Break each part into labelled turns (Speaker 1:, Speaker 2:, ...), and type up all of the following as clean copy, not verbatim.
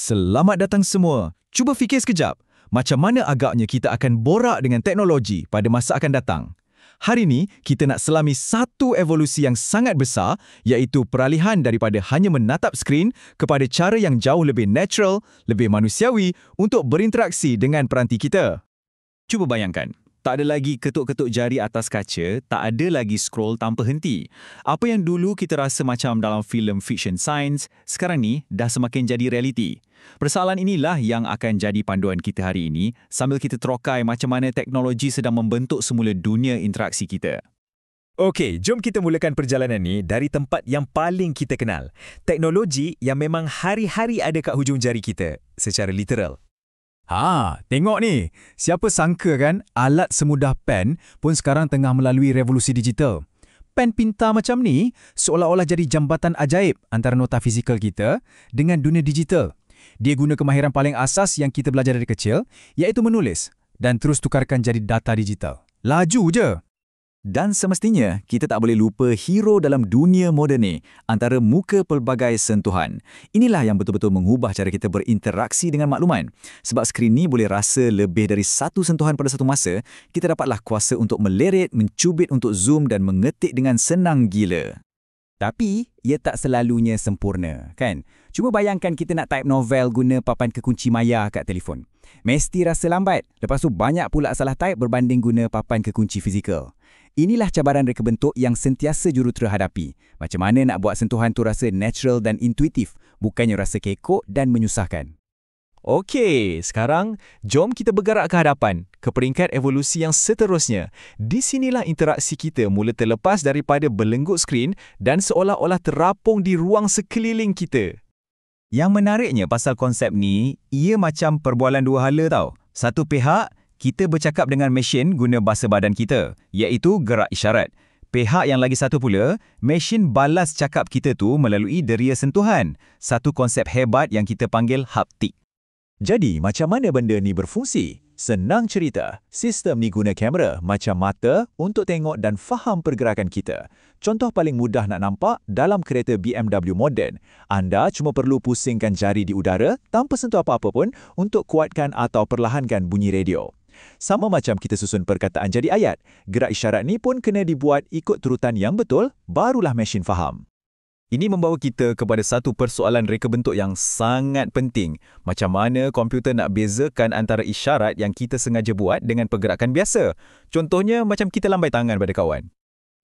Speaker 1: Selamat datang semua. Cuba fikir sekejap, macam mana agaknya kita akan borak dengan teknologi pada masa akan datang. Hari ini, kita nak selami satu evolusi yang sangat besar, iaitu peralihan daripada hanya menatap skrin kepada cara yang jauh lebih natural, lebih manusiawi untuk berinteraksi dengan peranti kita. Cuba bayangkan, tak ada lagi ketuk-ketuk jari atas kaca, tak ada lagi scroll tanpa henti. Apa yang dulu kita rasa macam dalam filem fiction science, sekarang ni dah semakin jadi realiti. Persoalan inilah yang akan jadi panduan kita hari ini sambil kita terokai macam mana teknologi sedang membentuk semula dunia interaksi kita.
Speaker 2: Okey, jom kita mulakan perjalanan ni dari tempat yang paling kita kenal. Teknologi yang memang hari-hari ada kat hujung jari kita, secara literal.
Speaker 1: Tengok ni. Siapa sangka kan alat semudah pen pun sekarang tengah melalui revolusi digital. Pen pintar macam ni seolah-olah jadi jambatan ajaib antara nota fizikal kita dengan dunia digital. Dia guna kemahiran paling asas yang kita belajar dari kecil, iaitu menulis dan terus tukarkan jadi data digital. Laju je.
Speaker 3: Dan semestinya, kita tak boleh lupa hero dalam dunia moden ni, antara muka pelbagai sentuhan. Inilah yang betul-betul mengubah cara kita berinteraksi dengan makluman. Sebab skrin ni boleh rasa lebih dari satu sentuhan pada satu masa, kita dapatlah kuasa untuk meleret, mencubit untuk zoom dan mengetik dengan senang gila.
Speaker 4: Tapi, ia tak selalunya sempurna, kan? Cuma bayangkan kita nak type novel guna papan kekunci maya kat telefon. Mesti rasa lambat. Lepas tu banyak pula salah type berbanding guna papan kekunci fizikal. Inilah cabaran reka bentuk yang sentiasa jurutera hadapi. Macam mana nak buat sentuhan tu rasa natural dan intuitif, bukannya rasa kekok dan menyusahkan.
Speaker 2: Okey, sekarang jom kita bergerak ke hadapan, ke peringkat evolusi yang seterusnya. Di sinilah interaksi kita mula terlepas daripada belenggut skrin dan seolah-olah terapung di ruang sekeliling kita.
Speaker 3: Yang menariknya pasal konsep ni, ia macam perbualan dua hala tau. Satu pihak, kita bercakap dengan mesin guna bahasa badan kita, iaitu gerak isyarat. Pihak yang lagi satu pula, mesin balas cakap kita tu melalui deria sentuhan. Satu konsep hebat yang kita panggil haptik.
Speaker 2: Jadi, macam mana benda ni berfungsi? Senang cerita, sistem ni guna kamera macam mata untuk tengok dan faham pergerakan kita. Contoh paling mudah nak nampak dalam kereta BMW moden. Anda cuma perlu pusingkan jari di udara tanpa sentuh apa-apa pun untuk kuatkan atau perlahankan bunyi radio. Sama macam kita susun perkataan jadi ayat, gerak isyarat ni pun kena dibuat ikut turutan yang betul, barulah mesin faham.
Speaker 1: Ini membawa kita kepada satu persoalan reka bentuk yang sangat penting. Macam mana komputer nak bezakan antara isyarat yang kita sengaja buat dengan pergerakan biasa? Contohnya macam kita lambai tangan pada kawan.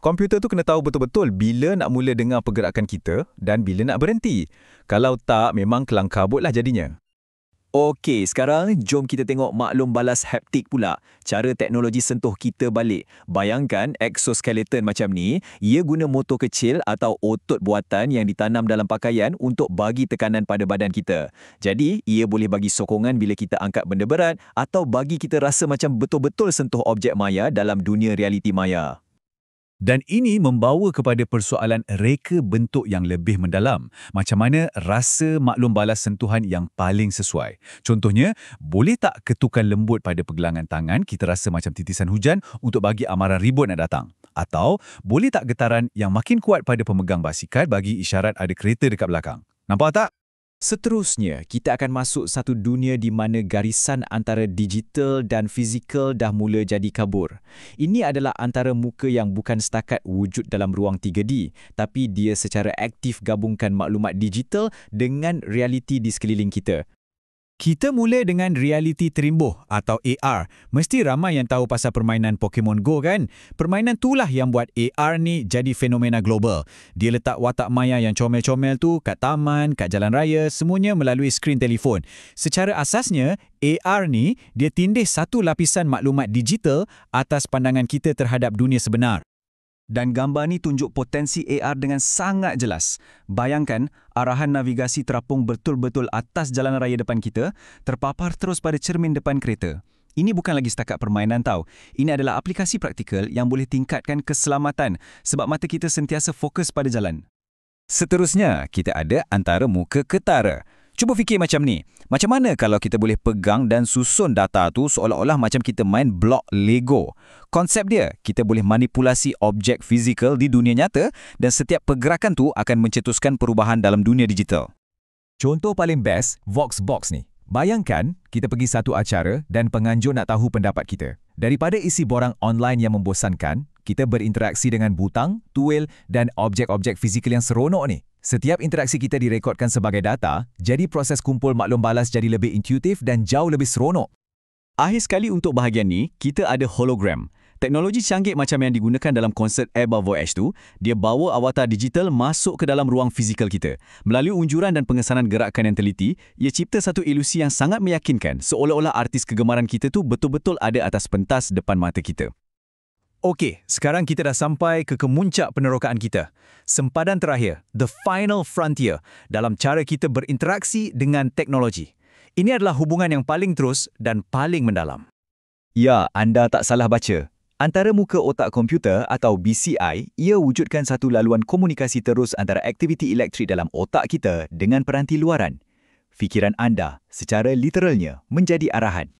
Speaker 1: Komputer tu kena tahu betul-betul bila nak mula dengar pergerakan kita dan bila nak berhenti. Kalau tak, memang kelang kabutlah jadinya.
Speaker 3: Okey, sekarang jom kita tengok maklum balas haptik pula. Cara teknologi sentuh kita balik. Bayangkan exoskeleton macam ni, ia guna motor kecil atau otot buatan yang ditanam dalam pakaian untuk bagi tekanan pada badan kita. Jadi, ia boleh bagi sokongan bila kita angkat benda berat atau bagi kita rasa macam betul-betul sentuh objek maya dalam dunia realiti maya.
Speaker 1: Dan ini membawa kepada persoalan reka bentuk yang lebih mendalam. Macam mana rasa maklum balas sentuhan yang paling sesuai? Contohnya, boleh tak ketukan lembut pada pergelangan tangan kita rasa macam titisan hujan untuk bagi amaran ribut nak datang? Atau, boleh tak getaran yang makin kuat pada pemegang basikal bagi isyarat ada kereta dekat belakang? Nampak tak?
Speaker 4: Seterusnya, kita akan masuk satu dunia di mana garisan antara digital dan fizikal dah mula jadi kabur. Ini adalah antara muka yang bukan setakat wujud dalam ruang 3D, tapi dia secara aktif gabungkan maklumat digital dengan realiti di sekeliling kita.
Speaker 1: Kita mula dengan realiti terimbuh atau AR. Mesti ramai yang tahu pasal permainan Pokemon Go kan? Permainan itulah yang buat AR ni jadi fenomena global. Dia letak watak maya yang comel-comel tu kat taman, kat jalan raya, semuanya melalui skrin telefon. Secara asasnya, AR ni dia tindih satu lapisan maklumat digital atas pandangan kita terhadap dunia sebenar. Dan gambar ni tunjuk potensi AR dengan sangat jelas. Bayangkan, arahan navigasi terapung betul-betul atas jalan raya depan kita, terpapar terus pada cermin depan kereta. Ini bukan lagi setakat permainan tau. Ini adalah aplikasi praktikal yang boleh tingkatkan keselamatan sebab mata kita sentiasa fokus pada jalan. Seterusnya, kita ada antara muka ketara. Cuba fikir macam ni. Macam mana kalau kita boleh pegang dan susun data tu seolah-olah macam kita main blok Lego? Konsep dia, kita boleh manipulasi objek fizikal di dunia nyata dan setiap pergerakan tu akan mencetuskan perubahan dalam dunia digital.
Speaker 3: Contoh paling best, Voxbox ni. Bayangkan, kita pergi satu acara dan penganjur nak tahu pendapat kita. Daripada isi borang online yang membosankan, kita berinteraksi dengan butang, tuil dan objek-objek fizikal yang seronok ni. Setiap interaksi kita direkodkan sebagai data, jadi proses kumpul maklum balas jadi lebih intuitif dan jauh lebih seronok.
Speaker 1: Akhir sekali untuk bahagian ni, kita ada hologram. Teknologi canggih macam yang digunakan dalam konsert Airbus Voyage tu, dia bawa avatar digital masuk ke dalam ruang fizikal kita. Melalui unjuran dan pengesanan gerakan yang teliti, ia cipta satu ilusi yang sangat meyakinkan, seolah-olah artis kegemaran kita tu betul-betul ada atas pentas depan mata kita. Okey, sekarang kita dah sampai ke kemuncak penerokaan kita. Sempadan terakhir, the final frontier, dalam cara kita berinteraksi dengan teknologi. Ini adalah hubungan yang paling terus dan paling mendalam.
Speaker 3: Ya, anda tak salah baca. Antara muka otak komputer atau BCI, ia wujudkan satu laluan komunikasi terus antara aktiviti elektrik dalam otak kita dengan peranti luaran. Fikiran anda, secara literalnya, menjadi arahan.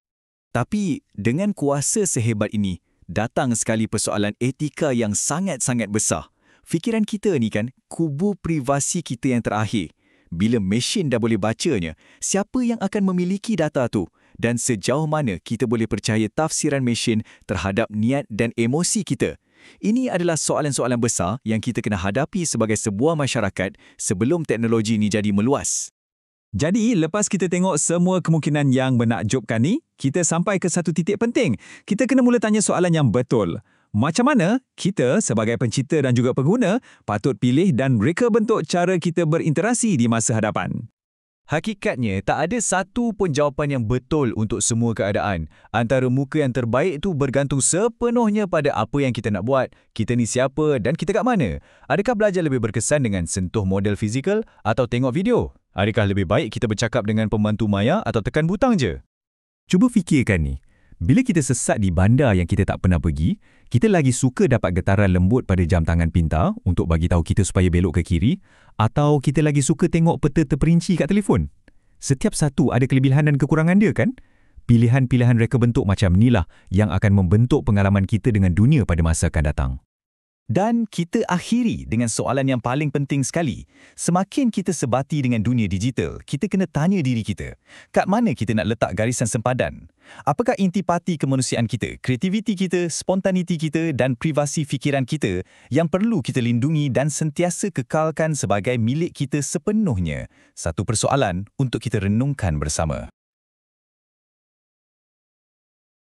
Speaker 1: Tapi dengan kuasa sehebat ini, datang sekali persoalan etika yang sangat-sangat besar. Fikiran kita ni kan, kubu privasi kita yang terakhir. Bila mesin dah boleh bacanya, siapa yang akan memiliki data tu? Dan sejauh mana kita boleh percaya tafsiran mesin terhadap niat dan emosi kita? Ini adalah soalan-soalan besar yang kita kena hadapi sebagai sebuah masyarakat sebelum teknologi ini jadi meluas.
Speaker 3: Jadi, lepas kita tengok semua kemungkinan yang menakjubkan ni, kita sampai ke satu titik penting. Kita kena mula tanya soalan yang betul. Macam mana kita sebagai pencipta dan juga pengguna patut pilih dan reka bentuk cara kita berinteraksi di masa hadapan?
Speaker 1: Hakikatnya, tak ada satu pun jawapan yang betul untuk semua keadaan. Antara muka yang terbaik itu bergantung sepenuhnya pada apa yang kita nak buat, kita ni siapa dan kita kat mana. Adakah belajar lebih berkesan dengan sentuh model fizikal atau tengok video? Adakah lebih baik kita bercakap dengan pembantu maya atau tekan butang je?
Speaker 3: Cuba fikirkan ni. Bila kita sesat di bandar yang kita tak pernah pergi, kita lagi suka dapat getaran lembut pada jam tangan pintar untuk bagi tahu kita supaya belok ke kiri, atau kita lagi suka tengok peta terperinci kat telefon. Setiap satu ada kelebihan dan kekurangan dia kan? Pilihan-pilihan reka bentuk macam inilah yang akan membentuk pengalaman kita dengan dunia pada masa akan datang.
Speaker 1: Dan kita akhiri dengan soalan yang paling penting sekali. Semakin kita sebati dengan dunia digital, kita kena tanya diri kita, kat mana kita nak letak garisan sempadan? Apakah intipati kemanusiaan kita, kreativiti kita, spontaniti kita dan privasi fikiran kita yang perlu kita lindungi dan sentiasa kekalkan sebagai milik kita sepenuhnya? Satu persoalan untuk kita renungkan bersama.